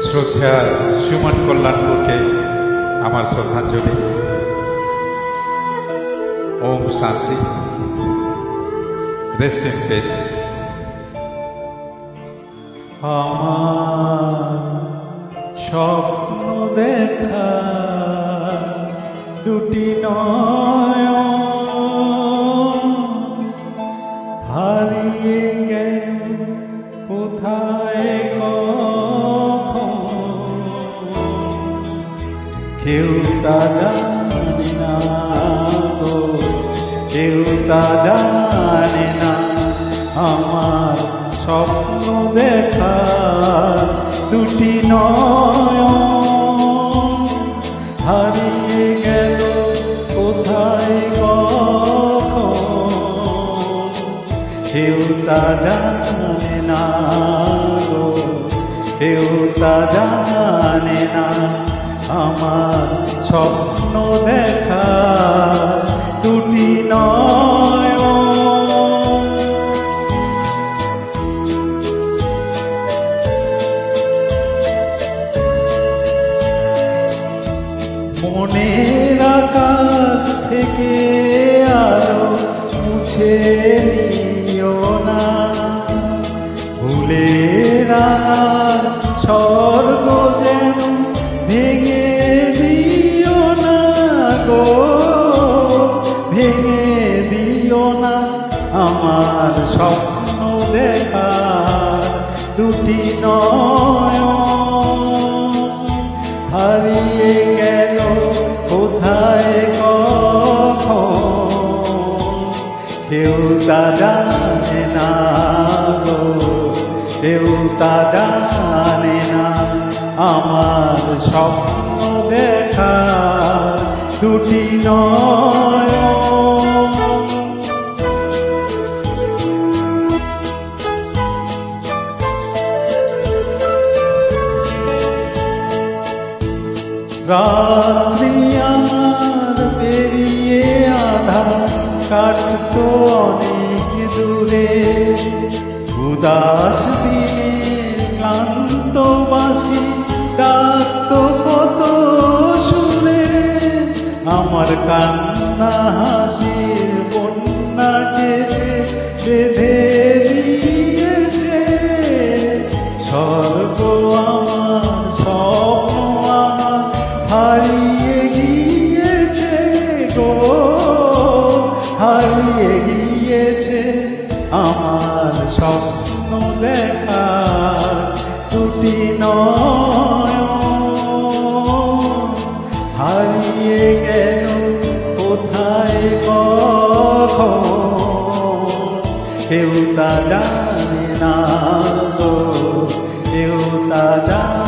শ্রদ্ধা সুমন কল্যাণপুরকে আমার শ্রদ্ধাঞ্জলি। ওম শান্তি, রেস্ট ইন পিস। আমার স্বপ্ন দেখা দুটি নয়ন হারিয়ে গেল কোথায় কখন, কেউ তা জানে না গো, কেউ তা জানে না। আমার স্বপ্ন দেখা দুটি নয়ন হারিয়ে গেল কোথায় কখন, কেউ তা জানে না গো, কেউ তা জানে না। আমার স্বপ্ন দেখা দুটি নয়ন। মনের আকাশ থেকে আলো মুছে নিও না, ভুলের আকার স্বর্গ যেন ভেঙে দিও না গো, ভেঙে দিও না। আমার স্বপ্ন দেখা দুটি নয়ন হারিয়ে গেল কোথায় কখন, কেউ তা জানে না গো, কেউ তা জানে না। আমার স্বপ্ন দেখা দুটি নয়ন। রাত্রি আমার পেরিয়ে আধার কাটতো অনেক দূরে, উদাস দিনে ক্লান্ত বাসি ডাকতো কত সুরে। আমার কান্না হাসির বন্যাকে বেঁধে দিয়েছে, স্বর্গ আমার স্বপ্ন আমার হারিয়ে গিয়েছে গো, হারিয়ে গিয়েছে। আমার স্বপ্ন দেখা দুটি নয়ন হারিয়ে গেল কোথায় কখন, কেউ তা জানে না গো, কেউ তা জানে